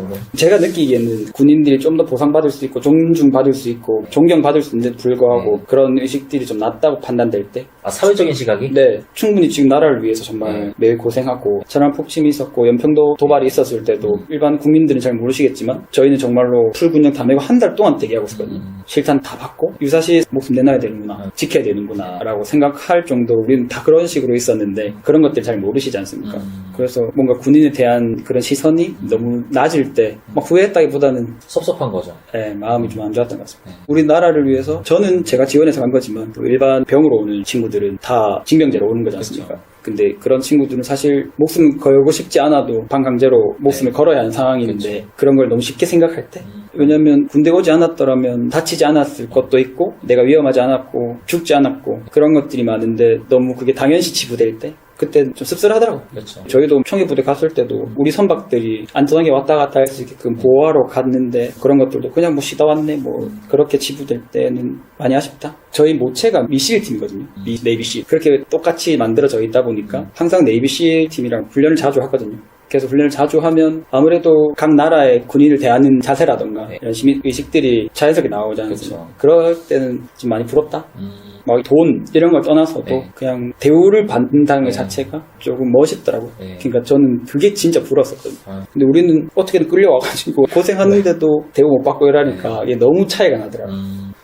정도? 제가 느끼기에는 군인들이 좀 더 보상받을 수 있고 존중받을 수 있고 존경받을 수 있는데도 불구하고 그런 의식들이 좀 낮다고 판단될 때 사회적인 시각이? 네, 충분히 지금 나라를 위해서 정말 매일 고생하고 천안 폭침이 있었고 연평도 도발이 있었을 때도 일반 국민들은 잘 모르시겠지만 저희는 정말로 풀군용 다 메고 한 달 동안 대기하고 있었거든요. 실탄 다 받고 유사시 목숨 내놔야 되는구나, 지켜야 되는구나 라고 생각할 정도로 우리는 다 그런 식으로 있었는데 그런 것들 잘 모르시지 않습니까? 그래서 뭔가 군인에 대한 그런 시선이 너무 낮을 때 막 후회했다기보다는 섭섭한 거죠. 네, 마음이 좀 안 좋았던 것 같습니다. 우리나라를 위해서 저는 제가 지원해서 간 거지만 또 일반 병으로 오는 친구들은 다 징병제로 오는 거지 않습니까? 근데 그런 친구들은 사실 목숨 걸고 싶지 않아도 반강제로 목숨을 걸어야 하는 상황인데 그런 걸 너무 쉽게 생각할 때 왜냐면 군대 오지 않았더라면 다치지 않았을 것도 있고 내가 위험하지 않았고 죽지 않았고 그런 것들이 많은데 너무 그게 당연시 치부될 때 그때 좀 씁쓸하더라고요. 그렇죠. 저희도 청해부대 갔을 때도 우리 선박들이 안전하게 왔다 갔다 할 수 있게끔 보호하러 갔는데 그런 것들도 그냥 뭐 쉬다 왔네 뭐 그렇게 치부될 때는 많이 아쉽다. 저희 모체가 미실 팀이거든요. 네이비실. 그렇게 똑같이 만들어져 있다 보니까 항상 네이비실 팀이랑 훈련을 자주 하거든요. 그래서 훈련을 자주 하면 아무래도 각 나라의 군인을 대하는 자세라던가 이런 시민 의식들이 자연스럽게 나오잖아요. 그렇죠. 그럴 때는 좀 많이 부럽다. 막 돈 이런 걸 떠나서도 그냥 대우를 받는다는 것 자체가 조금 멋있더라고요. 그러니까 저는 그게 진짜 부러웠었거든요. 근데 우리는 어떻게든 끌려와가지고 고생하는데도 대우 못 받고 이러니까 이게 너무 차이가 나더라고요.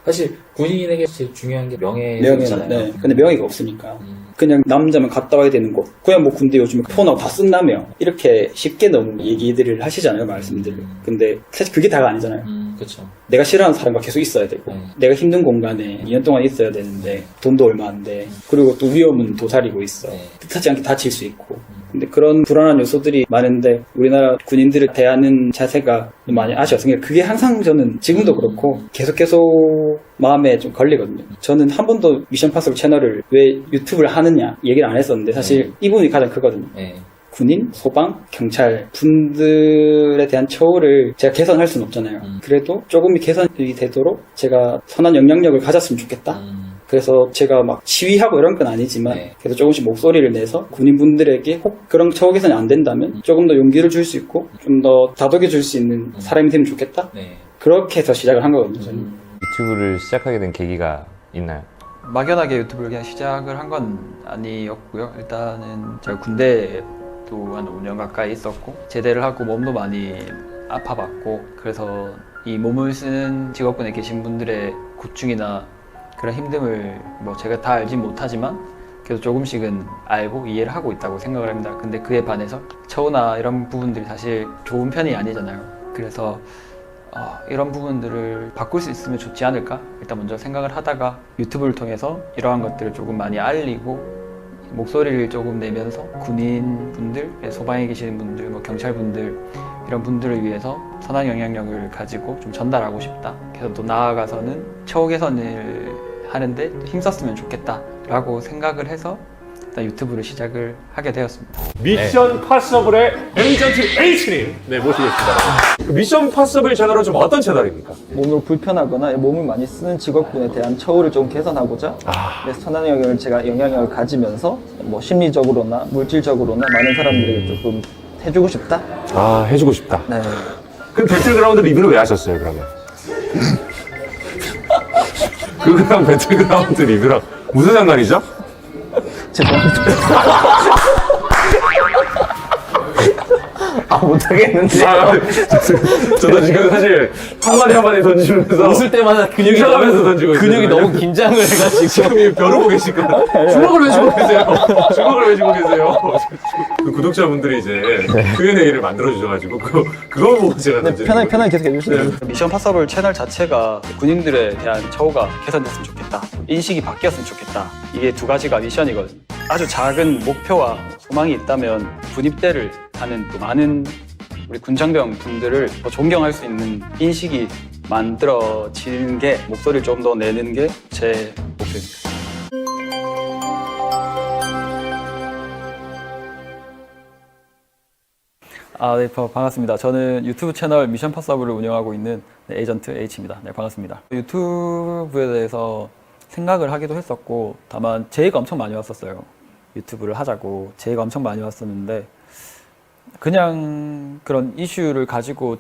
사실 군인에게 제일 중요한 게 명예잖아요. 네. 근데 명예가 없으니까 그냥 남자면 갔다 와야 되는 곳 그냥 뭐 군대 요즘에 폰하고 다 쓴다며 이렇게 쉽게 너무 얘기들을 하시잖아요. 말씀들을. 근데 사실 그게 다가 아니잖아요. 그렇죠. 내가 싫어하는 사람과 계속 있어야 되고 내가 힘든 공간에 2년 동안 있어야 되는데 돈도 얼마 안 돼. 그리고 또 위험은 도사리고 있어. 뜻하지 않게 다칠 수 있고. 근데 그런 불안한 요소들이 많은데 우리나라 군인들을 대하는 자세가 많이 아쉬워서 그게 항상 저는 지금도 그렇고 계속 마음에 좀 걸리거든요. 저는 한 번도 미션 파서블 채널을 왜 유튜브를 하느냐 얘기를 안 했었는데 사실 이 부분이 가장 크거든요. 군인, 소방, 경찰 분들에 대한 처우를 제가 개선할 수는 없잖아요. 그래도 조금 개선이 되도록 제가 선한 영향력을 가졌으면 좋겠다. 그래서 제가 막 시위하고 이런 건 아니지만 그래서 조금씩 목소리를 내서 군인분들에게 혹 그런 처우 개선이 안 된다면 조금 더 용기를 줄 수 있고 좀 더 다독여 줄 수 있는 사람이 되면 좋겠다. 그렇게 해서 시작을 한 거거든요. 저는. 유튜브를 시작하게 된 계기가 있나요? 막연하게 유튜브를 그냥 시작을 한 건 아니었고요. 일단은 제가 군대도 한 5년 가까이 있었고 제대를 하고 몸도 많이 아파봤고 그래서 이 몸을 쓰는 직업군에 계신 분들의 고충이나 그런 힘듦을 뭐 제가 다 알진 못하지만 그래도 조금씩은 알고 이해를 하고 있다고 생각을 합니다. 근데 그에 반해서 처우나 이런 부분들이 사실 좋은 편이 아니잖아요. 그래서 이런 부분들을 바꿀 수 있으면 좋지 않을까? 일단 먼저 생각을 하다가 유튜브를 통해서 이러한 것들을 조금 많이 알리고 목소리를 조금 내면서 군인분들, 소방에 계시는 분들, 뭐 경찰분들 이런 분들을 위해서 선한 영향력을 가지고 좀 전달하고 싶다. 그래서 또 나아가서는 처우 개선을 하는데 힘썼으면 좋겠다 라고 생각을 해서 일단 유튜브를 시작을 하게 되었습니다. 미션 파서블의 에이전트 H님 모시겠습니다. 그 미션 파서블 채널은 좀 어떤 채널입니까? 몸으로 불편하거나 몸을 많이 쓰는 직업군에 대한 처우를 좀 개선하고자 그래서 선한 영향력을 가지면서 뭐 심리적으로나 물질적으로나 많은 사람들에게 조금 해주고 싶다? 해주고 싶다. 네. 그럼 배틀그라운드 리뷰를 왜 하셨어요, 그러면? 그거랑 배틀그라운드 리뷰랑 무슨 상관이죠? 죄송합니다. 못하겠는데. 저도 지금 사실 한마디 던지면서 웃을 때마다 근육이 긴장하면서 던지고 근육이 있거든요. 너무 긴장을 해가지고 지금 벼르고 계실까요? 주먹을 왜 쥐고 계세요? 주먹을 왜 쥐고 계세요? 그 구독자분들이 이제 Q&A를 만들어주셔가지고 그거 보고 제가 편하게 계속 해주시네요. 미션 파서블 채널 자체가 군인들에 대한 처우가 개선됐으면 좋겠다. 인식이 바뀌었으면 좋겠다. 이게 두 가지가 미션이거든요. 아주 작은 목표와 소망이 있다면 군입대를 하는 또 많은 우리 군장병 분들을 더 존경할 수 있는 인식이 만들어지는 게 목소리를 좀 더 내는 게 제 목표입니다. 네, 반갑습니다. 저는 유튜브 채널 미션 파서블을 운영하고 있는 에이전트 H입니다. 네, 반갑습니다. 유튜브에 대해서 생각을 하기도 했었고 다만 제의가 엄청 많이 왔었어요. 유튜브를 하자고 제의가 엄청 많이 왔었는데 그냥 그런 이슈를 가지고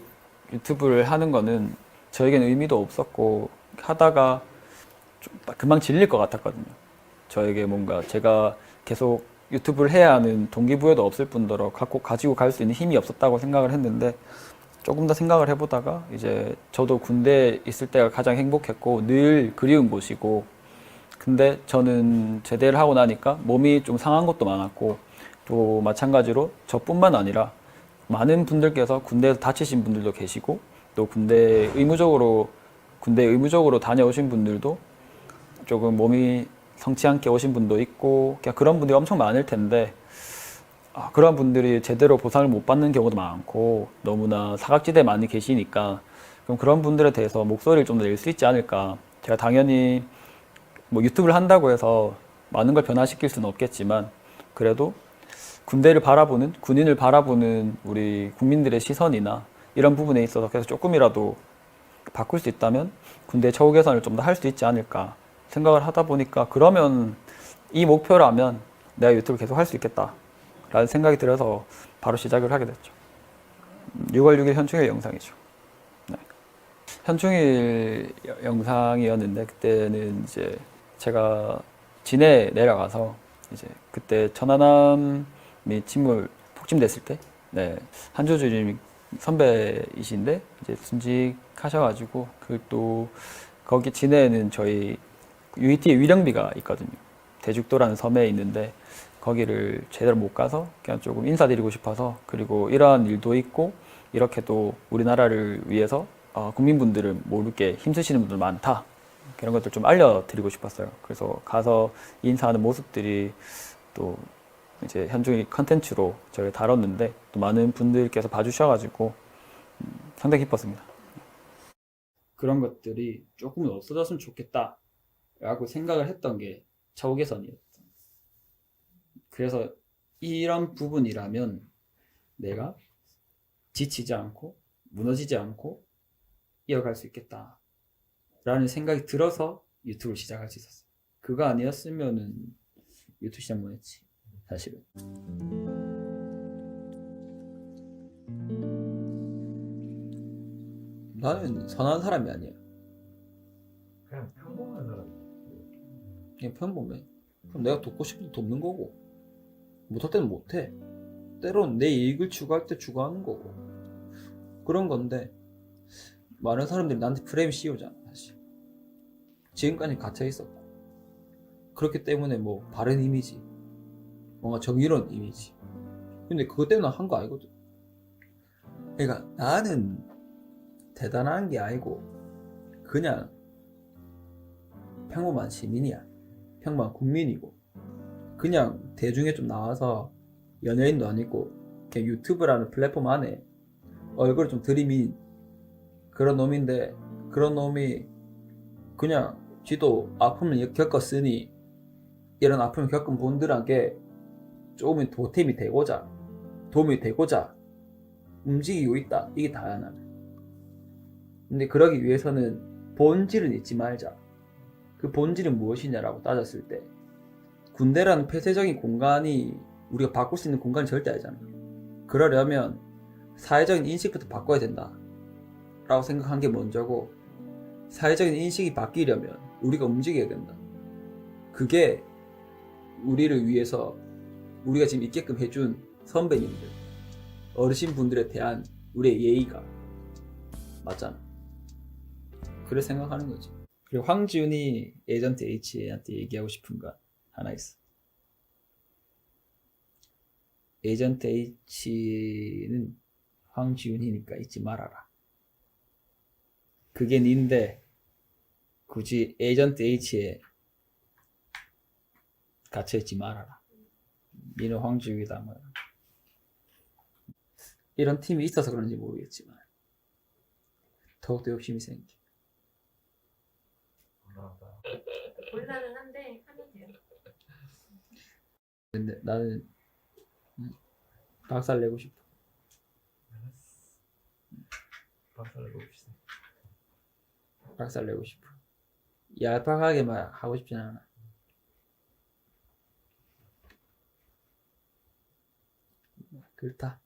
유튜브를 하는 거는 저에게는 의미도 없었고 하다가 좀 금방 질릴 것 같았거든요. 저에게 뭔가 제가 계속 유튜브를 해야 하는 동기부여도 없을 뿐더러 가지고 갈 수 있는 힘이 없었다고 생각을 했는데 조금 더 생각을 해보다가 이제 저도 군대에 있을 때가 가장 행복했고 늘 그리운 곳이고 근데 저는 제대를 하고 나니까 몸이 좀 상한 것도 많았고 또 마찬가지로 저뿐만 아니라 많은 분들께서 군대에서 다치신 분들도 계시고 또 군대에 의무적으로 다녀오신 분들도 조금 몸이 성치 않게 오신 분도 있고 그런 분들이 엄청 많을 텐데 그런 분들이 제대로 보상을 못 받는 경우도 많고 너무나 사각지대에 많이 계시니까 그럼 그런 분들에 대해서 목소리를 좀 더 낼 수 있지 않을까. 제가 당연히 뭐 유튜브를 한다고 해서 많은 걸 변화시킬 수는 없겠지만 그래도 군대를 바라보는 군인을 바라보는 우리 국민들의 시선이나 이런 부분에 있어서 계속 조금이라도 바꿀 수 있다면 군대 처우 개선을 좀 더 할 수 있지 않을까 생각을 하다 보니까 그러면 이 목표라면 내가 유튜브를 계속 할 수 있겠다 라는 생각이 들어서 바로 시작을 하게 됐죠. 6월 6일 현충일 영상이죠. 네. 현충일 영상이었는데 그때는 이제 제가 진해에 내려가서 이제 그때 천안함이 폭침됐을 때 네, 한조 주임 선배이신데 이제 순직하셔가지고 또 거기 진해에는 저희 UET의 위령비가 있거든요. 대죽도라는 섬에 있는데 거기를 제대로 못 가서 그냥 조금 인사드리고 싶어서 그리고 이러한 일도 있고 이렇게 또 우리나라를 위해서 국민분들을 모르게 힘쓰시는 분들 많다. 그런 것들 좀 알려드리고 싶었어요. 그래서 가서 인사하는 모습들이 또 이제 현충일 컨텐츠로 저희가 다뤘는데 또 많은 분들께서 봐주셔가지고 상당히 기뻤습니다. 그런 것들이 조금은 없어졌으면 좋겠다 라고 생각을 했던 게 처우 개선이었어요. 그래서 이런 부분이라면 내가 지치지 않고 무너지지 않고 이어갈 수 있겠다 라는 생각이 들어서 유튜브를 시작할 수 있었어요. 그거 아니었으면은 유튜브 시작 못했지 사실은. 나는 선한 사람이 아니야. 그냥 평범한 사람. 그냥 평범해. 그럼 내가 돕고 싶을 때 돕는 거고 못할 때는 못해. 때론 내 이익을 추구할 때 추구하는 거고 그런 건데 많은 사람들이 나한테 프레임 씌우잖아. 사실 지금까지 갇혀 있었고 그렇기 때문에 뭐 바른 이미지 뭔가 정의로운 이미지 근데 그것 때문에 한 거 아니거든. 그러니까 나는 대단한 게 아니고 그냥 평범한 시민이야. 평범한 국민이고 그냥 대중에 좀 나와서 연예인도 아니고 그냥 유튜브라는 플랫폼 안에 얼굴을 좀 들이민 그런 놈인데 그런 놈이 그냥 지도 아픔을 겪었으니 이런 아픔을 겪은 분들에게 조금은 도움이 되고자 움직이고 있다. 이게 다야 나는. 근데 그러기 위해서는 본질은 잊지 말자. 그 본질은 무엇이냐라고 따졌을 때 군대라는 폐쇄적인 공간이 우리가 바꿀 수 있는 공간이 절대 아니잖아. 그러려면 사회적인 인식부터 바꿔야 된다 라고 생각한 게 먼저고 사회적인 인식이 바뀌려면 우리가 움직여야 된다. 그게 우리를 위해서 우리가 지금 있게끔 해준 선배님들 어르신분들에 대한 우리의 예의가 맞잖아. 그래 생각하는 거지. 그리고 황지훈이 에이전트 H한테 얘기하고 싶은 거 하나 있어. 에이전트 H는 황지훈이니까 잊지 말아라. 그게 니인데 굳이 에이전트 H에 갇혀있지 말아라. 니는 황지훈이다. 뭐. 이런 팀이 있어서 그런지 모르겠지만 더욱더 욕심이 생겨. 곤란은 한데 하면 돼요. 근데 나는 박살 내고 싶어. 박살 내고 싶어. 얄팍하게만 하고 싶진 않아. 그렇다.